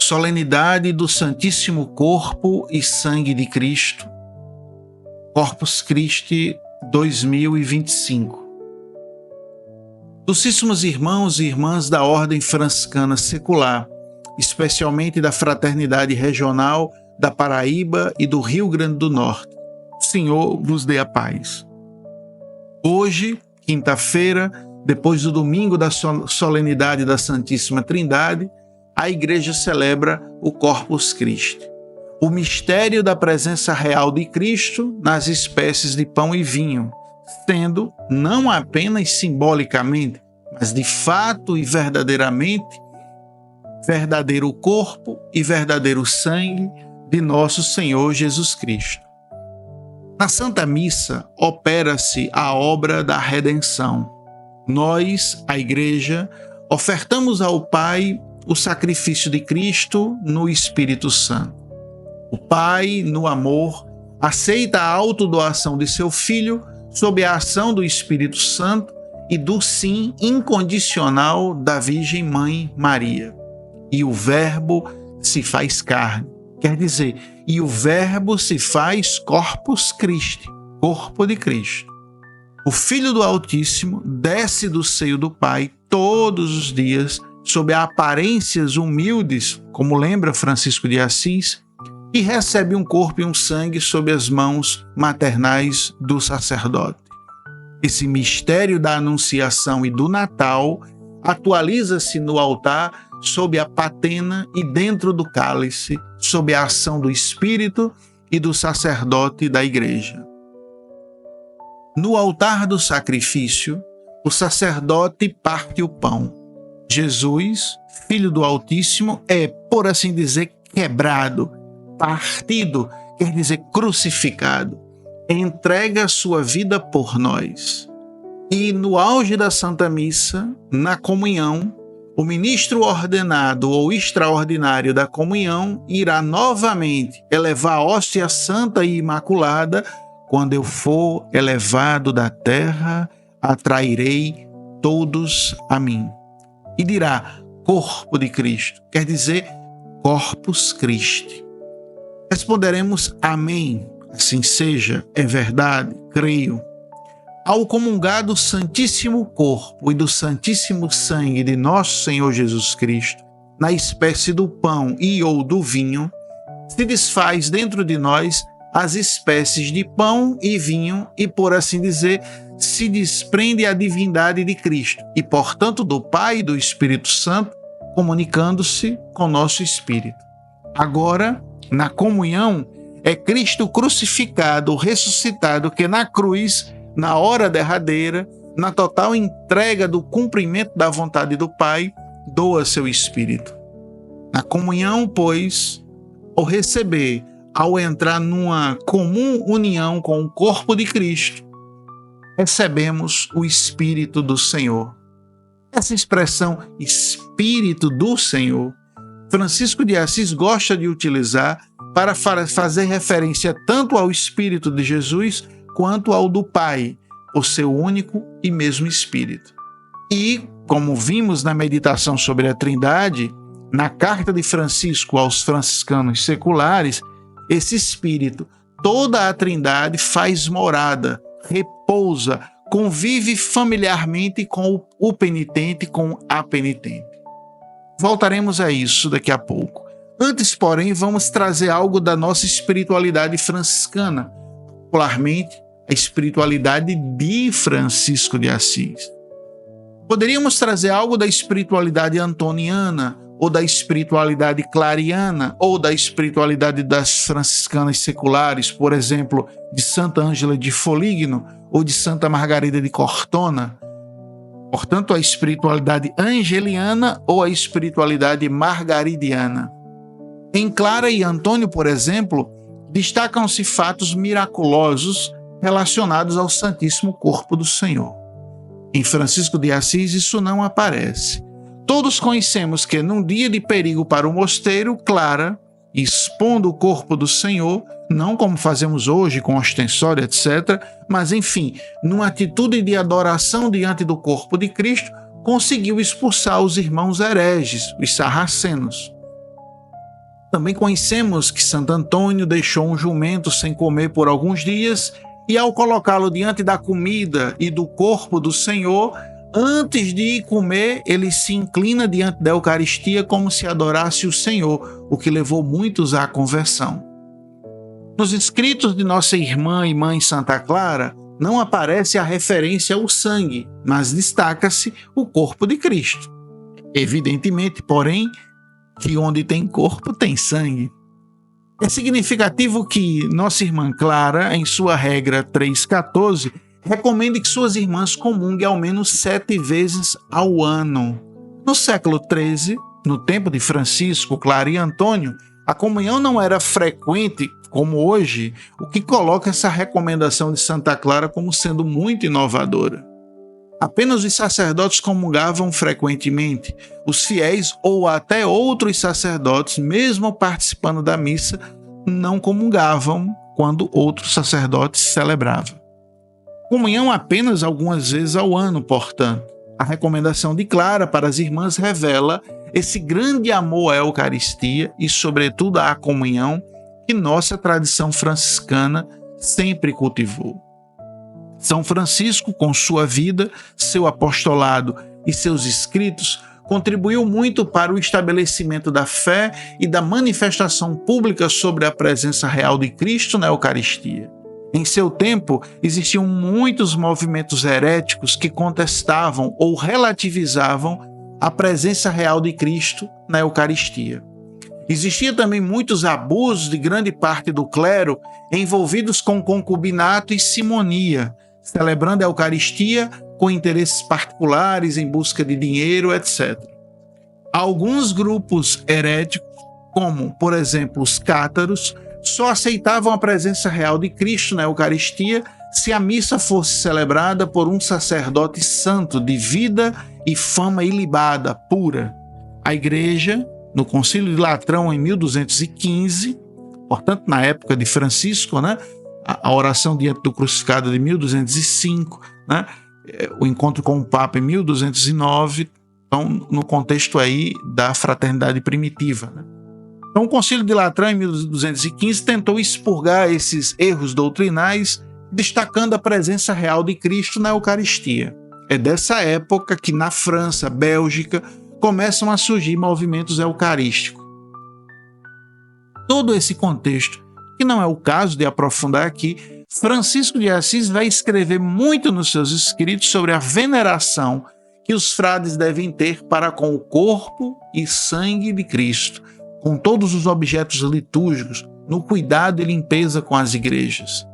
solenidade do Santíssimo Corpo e Sangue de Cristo, Corpus Christi 2025. Docíssimos irmãos e irmãs da Ordem Franciscana Secular, especialmente da Fraternidade Regional da Paraíba e do Rio Grande do Norte, o Senhor vos dê a paz. Hoje, quinta-feira, depois do domingo da solenidade da Santíssima Trindade, a Igreja celebra o Corpus Christi, o mistério da presença real de Cristo nas espécies de pão e vinho, sendo não apenas simbolicamente, mas de fato e verdadeiramente, verdadeiro corpo e verdadeiro sangue de nosso Senhor Jesus Cristo. Na Santa Missa opera-se a obra da redenção. Nós, a Igreja, ofertamos ao Pai o sacrifício de Cristo no Espírito Santo. O Pai, no amor, aceita a autodoação de seu Filho sob a ação do Espírito Santo e do sim incondicional da Virgem Mãe Maria. E o Verbo se faz carne, quer dizer, e o Verbo se faz Corpus Christi, corpo de Cristo. O Filho do Altíssimo desce do seio do Pai todos os dias sob aparências humildes, como lembra Francisco de Assis, e recebe um corpo e um sangue sob as mãos maternais do sacerdote. Esse mistério da Anunciação e do Natal atualiza-se no altar sob a patena e dentro do cálice, sob a ação do Espírito e do sacerdote da Igreja. No altar do sacrifício, o sacerdote parte o pão. Jesus, Filho do Altíssimo, é, por assim dizer, quebrado, partido, quer dizer crucificado, entrega sua vida por nós. E no auge da Santa Missa, na comunhão, o ministro ordenado ou extraordinário da comunhão irá novamente elevar a hóstia santa e imaculada. Quando eu for elevado da terra, atrairei todos a mim. E dirá, corpo de Cristo, quer dizer, Corpus Christi. Responderemos, amém, assim seja, é verdade, creio. Ao comungar do Santíssimo Corpo e do Santíssimo Sangue de nosso Senhor Jesus Cristo, na espécie do pão e ou do vinho, se desfaz dentro de nós as espécies de pão e vinho e, por assim dizer, se desprende a divindade de Cristo e, portanto, do Pai e do Espírito Santo, comunicando-se com nosso espírito. Agora, na comunhão, é Cristo crucificado, ressuscitado, que na cruz, na hora derradeira, na total entrega do cumprimento da vontade do Pai, doa seu espírito. Na comunhão, pois, ao receber, ao entrar numa comum união com o corpo de Cristo, recebemos o Espírito do Senhor. Essa expressão Espírito do Senhor, Francisco de Assis gosta de utilizar para fazer referência tanto ao Espírito de Jesus quanto ao do Pai, o seu único e mesmo Espírito. E, como vimos na meditação sobre a Trindade, na carta de Francisco aos franciscanos seculares, esse Espírito, toda a Trindade faz morada, repousa, convive familiarmente com o penitente, com a penitente. Voltaremos a isso daqui a pouco. Antes, porém, vamos trazer algo da nossa espiritualidade franciscana, particularmente a espiritualidade de Francisco de Assis. Poderíamos trazer algo da espiritualidade antoniana, ou da espiritualidade clariana, ou da espiritualidade das franciscanas seculares, por exemplo, de Santa Ângela de Foligno ou de Santa Margarida de Cortona. Portanto, a espiritualidade angeliana ou a espiritualidade margaridiana. Em Clara e Antônio, por exemplo, destacam-se fatos miraculosos relacionados ao Santíssimo Corpo do Senhor. Em Francisco de Assis isso não aparece. Todos conhecemos que num dia de perigo para o mosteiro, Clara, expondo o corpo do Senhor, não como fazemos hoje com ostensório, etc., mas enfim, numa atitude de adoração diante do corpo de Cristo, conseguiu expulsar os irmãos hereges, os sarracenos. Também conhecemos que Santo Antônio deixou um jumento sem comer por alguns dias e, ao colocá-lo diante da comida e do corpo do Senhor, antes de comer, ele se inclina diante da Eucaristia como se adorasse o Senhor, o que levou muitos à conversão. Nos escritos de nossa irmã e mãe Santa Clara, não aparece a referência ao sangue, mas destaca-se o corpo de Cristo. Evidentemente, porém, que onde tem corpo tem sangue. É significativo que nossa irmã Clara, em sua regra 3.14, recomende que suas irmãs comunguem ao menos 7 vezes ao ano. No século XIII, no tempo de Francisco, Clara e Antônio, a comunhão não era frequente como hoje, o que coloca essa recomendação de Santa Clara como sendo muito inovadora. Apenas os sacerdotes comungavam frequentemente. Os fiéis ou até outros sacerdotes, mesmo participando da missa, não comungavam quando outros sacerdotes celebravam. Comunhão apenas algumas vezes ao ano, portanto. A recomendação de Clara para as irmãs revela esse grande amor à Eucaristia e, sobretudo, à comunhão que nossa tradição franciscana sempre cultivou. São Francisco, com sua vida, seu apostolado e seus escritos, contribuiu muito para o estabelecimento da fé e da manifestação pública sobre a presença real de Cristo na Eucaristia. Em seu tempo, existiam muitos movimentos heréticos que contestavam ou relativizavam a presença real de Cristo na Eucaristia. Existia também muitos abusos de grande parte do clero envolvidos com concubinato e simonia, celebrando a Eucaristia com interesses particulares em busca de dinheiro, etc. Alguns grupos heréticos, como, por exemplo, os cátaros, só aceitavam a presença real de Cristo na Eucaristia se a missa fosse celebrada por um sacerdote santo de vida e fama ilibada, pura. A Igreja, no Concílio de Latrão, em 1215, portanto, na época de Francisco, a oração diante do crucificado de 1205, o encontro com o Papa em 1209, então, no contexto aí da fraternidade primitiva. Então, o Concílio de Latrão, em 1215, tentou expurgar esses erros doutrinais, destacando a presença real de Cristo na Eucaristia. É dessa época que, na França, Bélgica, começam a surgir movimentos eucarísticos. Todo esse contexto, que não é o caso de aprofundar aqui, Francisco de Assis vai escrever muito nos seus escritos sobre a veneração que os frades devem ter para com o corpo e sangue de Cristo, com todos os objetos litúrgicos, no cuidado e limpeza com as igrejas.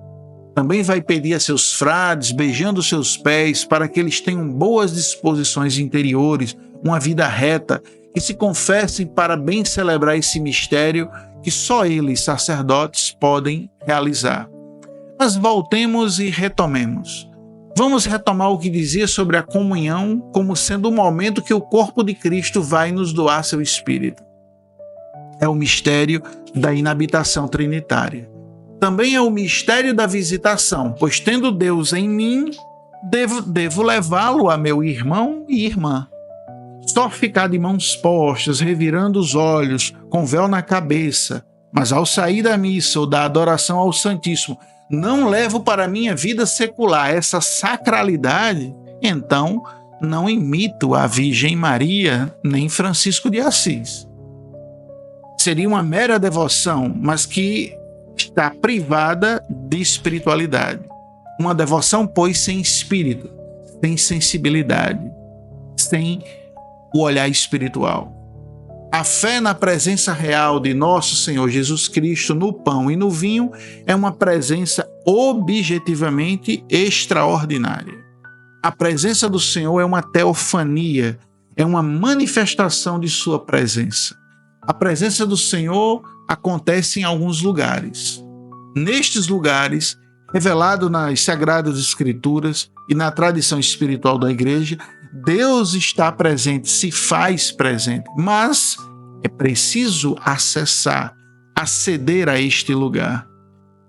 Também vai pedir a seus frades, beijando seus pés, para que eles tenham boas disposições interiores, uma vida reta, que se confessem para bem celebrar esse mistério que só eles, sacerdotes, podem realizar. Mas voltemos e retomemos. Vamos retomar o que dizia sobre a comunhão como sendo o momento que o corpo de Cristo vai nos doar seu Espírito. É o mistério da inabitação trinitária. Também é o mistério da visitação, pois tendo Deus em mim, devo levá-lo a meu irmão e irmã. Só ficar de mãos postas, revirando os olhos, com véu na cabeça, mas ao sair da missa ou da adoração ao Santíssimo, não levo para a minha vida secular essa sacralidade, então não imito a Virgem Maria nem Francisco de Assis. Seria uma mera devoção, mas que está privada de espiritualidade. Uma devoção, pois, sem espírito, sem sensibilidade, sem o olhar espiritual. A fé na presença real de nosso Senhor Jesus Cristo no pão e no vinho é uma presença objetivamente extraordinária. A presença do Senhor é uma teofania, é uma manifestação de sua presença. A presença do Senhor acontece em alguns lugares. Nestes lugares, revelado nas Sagradas Escrituras e na tradição espiritual da Igreja, Deus está presente, se faz presente, mas é preciso aceder a este lugar.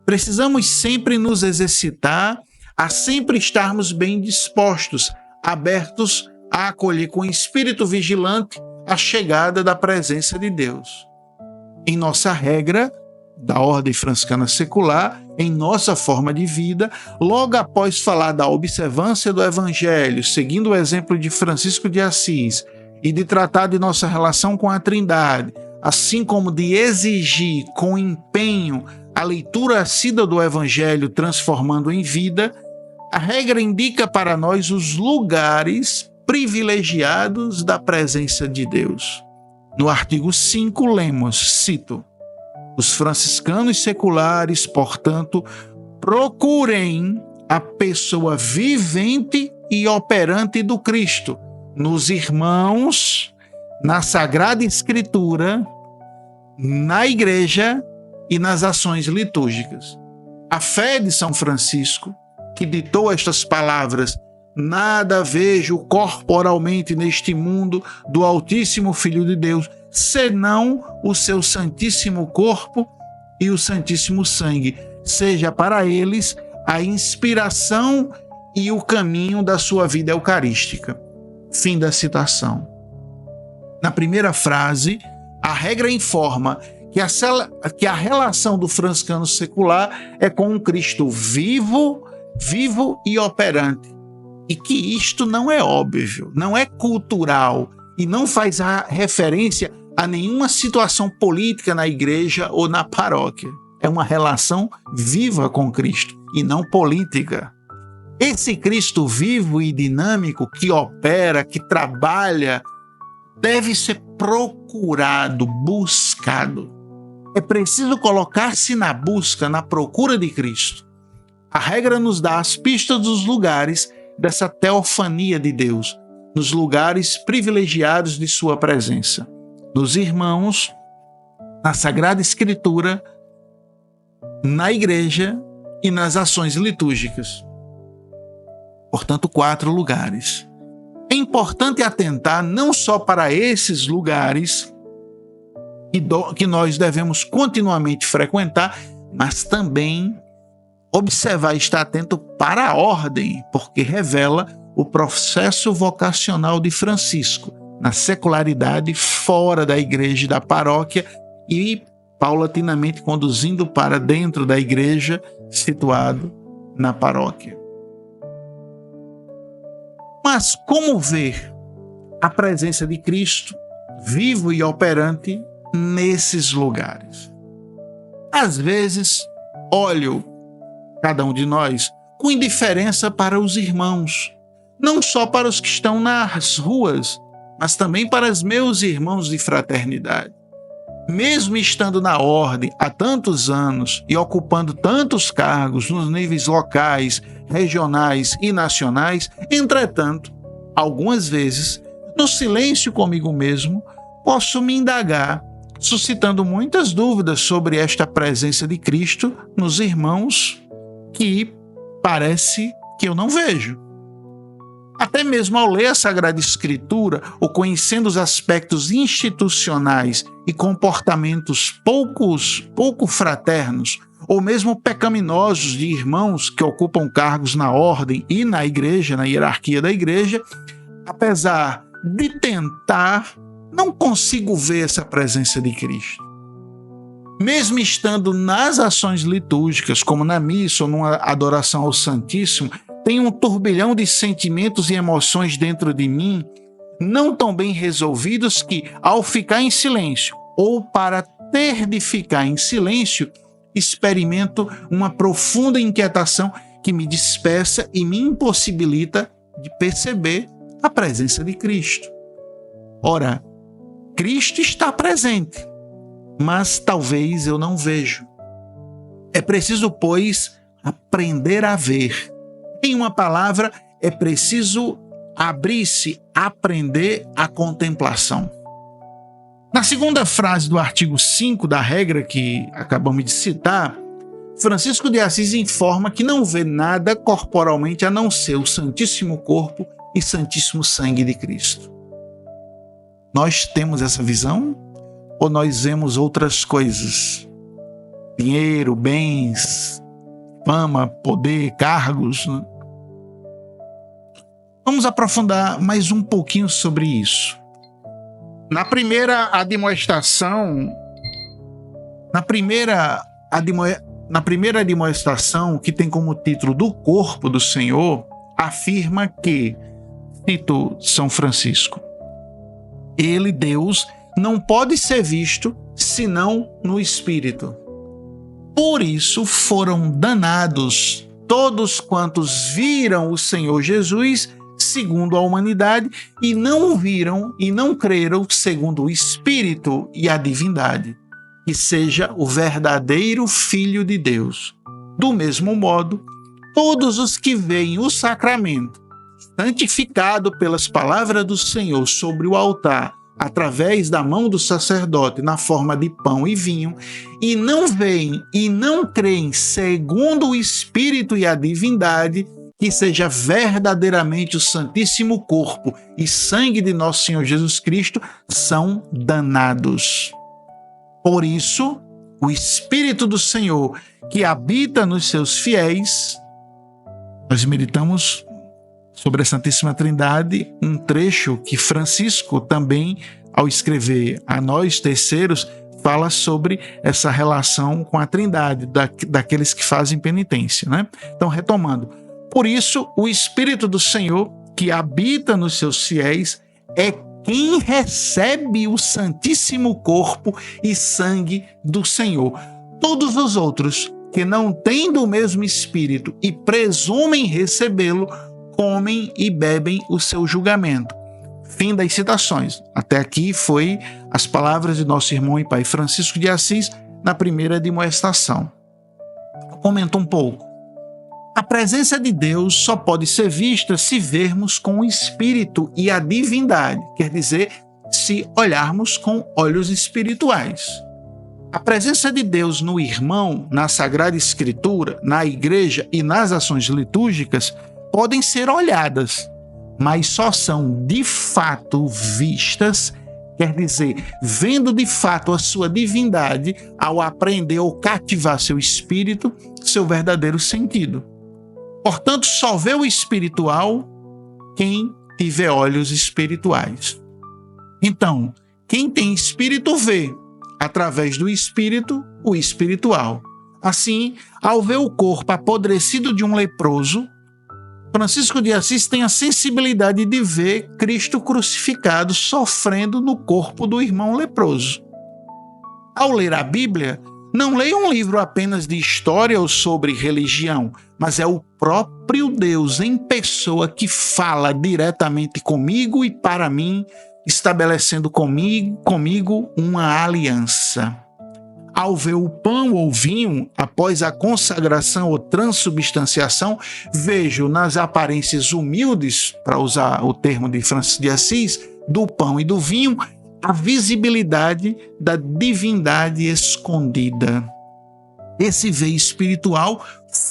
Precisamos sempre nos exercitar a sempre estarmos bem dispostos, abertos a acolher com espírito vigilante a chegada da presença de Deus. em nossa regra da ordem franciscana secular, em nossa forma de vida, logo após falar da observância do Evangelho, seguindo o exemplo de Francisco de Assis, e de tratar de nossa relação com a Trindade, assim como de exigir com empenho a leitura assídua do Evangelho transformando em vida, a regra indica para nós os lugares privilegiados da presença de Deus. No artigo 5, lemos, cito, os franciscanos seculares, portanto, procurem a pessoa vivente e operante do Cristo, nos irmãos, na Sagrada Escritura, na Igreja e nas ações litúrgicas. A fé de São Francisco, que ditou estas palavras, nada vejo corporalmente neste mundo do Altíssimo Filho de Deus, senão o seu Santíssimo Corpo e o Santíssimo Sangue, seja para eles a inspiração e o caminho da sua vida eucarística. Fim da citação. Na primeira frase, a regra informa que a relação do franciscano secular é com um Cristo vivo e operante, e que isto não é óbvio, não é cultural e não faz referência a nenhuma situação política na igreja ou na paróquia. É uma relação viva com Cristo e não política. Esse Cristo vivo e dinâmico que opera, que trabalha, deve ser procurado, buscado. É preciso colocar-se na busca, na procura de Cristo. A regra nos dá as pistas dos lugares dessa teofania de Deus, nos lugares privilegiados de sua presença, nos irmãos, na Sagrada Escritura, na Igreja e nas ações litúrgicas. Portanto, 4 lugares. É importante atentar não só para esses lugares que nós devemos continuamente frequentar, mas também observar e estar atento para a ordem, porque revela o processo vocacional de Francisco na secularidade fora da igreja e da paróquia e paulatinamente conduzindo para dentro da igreja situado na paróquia. Mas como ver a presença de Cristo vivo e operante nesses lugares? Às vezes, olho cada um de nós com indiferença para os irmãos, não só para os que estão nas ruas, mas também para os meus irmãos de fraternidade. Mesmo estando na ordem há tantos anos e ocupando tantos cargos nos níveis locais, regionais e nacionais, entretanto, algumas vezes, no silêncio comigo mesmo, posso me indagar, suscitando muitas dúvidas sobre esta presença de Cristo nos irmãos que parece que eu não vejo. Até mesmo ao ler a Sagrada Escritura ou conhecendo os aspectos institucionais e comportamentos pouco fraternos ou mesmo pecaminosos de irmãos que ocupam cargos na ordem e na igreja, na hierarquia da igreja, apesar de tentar, não consigo ver essa presença de Cristo. Mesmo estando nas ações litúrgicas, como na missa ou numa adoração ao Santíssimo, tem um turbilhão de sentimentos e emoções dentro de mim, não tão bem resolvidos que, ao ficar em silêncio, ou para ter de ficar em silêncio, experimento uma profunda inquietação que me dispersa e me impossibilita de perceber a presença de Cristo. Ora, Cristo está presente, mas talvez eu não vejo. É preciso, pois, aprender a ver. Em uma palavra, é preciso abrir-se, aprender a contemplação. Na segunda frase do artigo 5 da regra que acabamos de citar, Francisco de Assis informa que não vê nada corporalmente a não ser o Santíssimo Corpo e Santíssimo Sangue de Cristo. Nós temos essa visão? Ou nós vemos outras coisas? Dinheiro, bens, fama, poder, cargos, né? Vamos aprofundar mais um pouquinho sobre isso. Na primeira admoestação Na primeira admoestação, que tem como título do corpo do Senhor, afirma que, cito São Francisco, ele, Deus, não pode ser visto senão no Espírito. Por isso foram danados todos quantos viram o Senhor Jesus segundo a humanidade e não viram e não creram segundo o Espírito e a divindade, que seja o verdadeiro Filho de Deus. Do mesmo modo, todos os que veem o sacramento, santificado pelas palavras do Senhor sobre o altar, através da mão do sacerdote na forma de pão e vinho, e não veem e não creem segundo o Espírito e a divindade, que seja verdadeiramente o Santíssimo Corpo e Sangue de nosso Senhor Jesus Cristo, são danados. Por isso, o Espírito do Senhor que habita nos seus fiéis, nós meditamos sobre a Santíssima Trindade, um trecho que Francisco também, ao escrever a nós terceiros, fala sobre essa relação com a Trindade, daqueles que fazem penitência, né? Então, retomando, por isso, o Espírito do Senhor que habita nos seus fiéis é quem recebe o Santíssimo Corpo e Sangue do Senhor. Todos os outros que não têm do mesmo Espírito e presumem recebê-lo, comem e bebem o seu julgamento. Fim das citações. Até aqui foi as palavras de nosso irmão e pai Francisco de Assis na primeira admoestação. Comenta um pouco. A presença de Deus só pode ser vista se vermos com o Espírito e a divindade, quer dizer, se olharmos com olhos espirituais. A presença de Deus no irmão, na Sagrada Escritura, na igreja e nas ações litúrgicas podem ser olhadas, mas só são de fato vistas, quer dizer, vendo de fato a sua divindade ao aprender ou cativar seu espírito, seu verdadeiro sentido. Portanto, só vê o espiritual quem tiver olhos espirituais. Então, quem tem espírito vê, através do espírito, o espiritual. Assim, ao ver o corpo apodrecido de um leproso, Francisco de Assis tem a sensibilidade de ver Cristo crucificado sofrendo no corpo do irmão leproso. Ao ler a Bíblia, não leia um livro apenas de história ou sobre religião, mas é o próprio Deus em pessoa que fala diretamente comigo e para mim, estabelecendo comigo uma aliança. Ao ver o pão ou vinho, após a consagração ou transubstanciação, vejo nas aparências humildes, para usar o termo de Francisco de Assis, do pão e do vinho, a visibilidade da divindade escondida. Esse ver espiritual,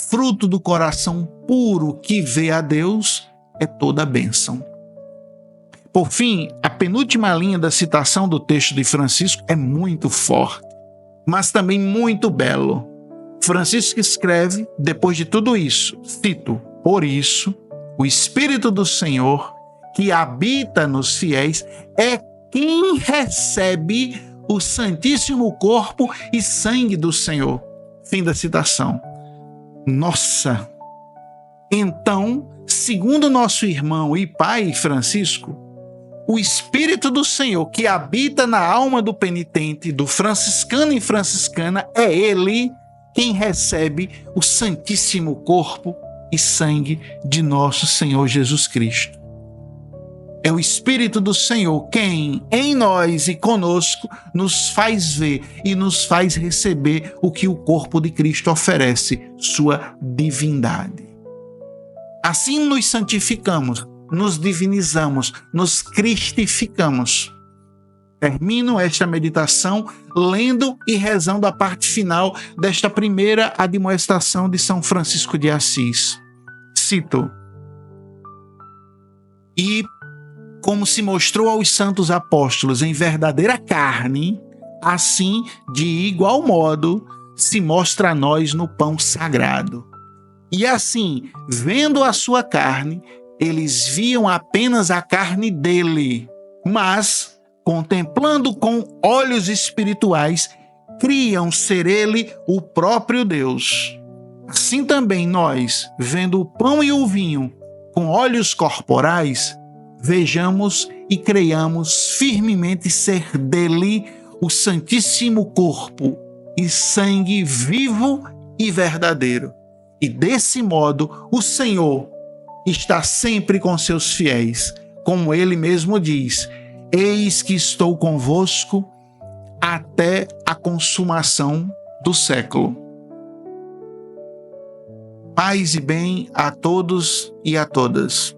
fruto do coração puro que vê a Deus, é toda a bênção. Por fim, a penúltima linha da citação do texto de Francisco é muito forte, mas também muito belo. Francisco escreve, depois de tudo isso, cito, por isso, o Espírito do Senhor, que habita nos fiéis, é quem recebe o Santíssimo Corpo e Sangue do Senhor. Fim da citação. Nossa! Então, segundo nosso irmão e pai Francisco, o Espírito do Senhor que habita na alma do penitente, do franciscano e franciscana, é ele quem recebe o Santíssimo Corpo e Sangue de nosso Senhor Jesus Cristo. É o Espírito do Senhor quem, em nós e conosco, nos faz ver e nos faz receber o que o corpo de Cristo oferece, sua divindade. Assim nos santificamos, nos divinizamos, nos cristificamos. Termino esta meditação lendo e rezando a parte final desta primeira admoestação de São Francisco de Assis. Cito: E como se mostrou aos santos apóstolos em verdadeira carne, assim, de igual modo, se mostra a nós no pão sagrado. E assim, vendo a sua carne, eles viam apenas a carne dele, mas, contemplando com olhos espirituais, criam ser ele o próprio Deus. Assim também nós, vendo o pão e o vinho com olhos corporais, vejamos e creiamos firmemente ser dele o santíssimo corpo e sangue vivo e verdadeiro. E desse modo o Senhor está sempre com seus fiéis, como ele mesmo diz: eis que estou convosco até a consumação do século. Paz e bem a todos e a todas.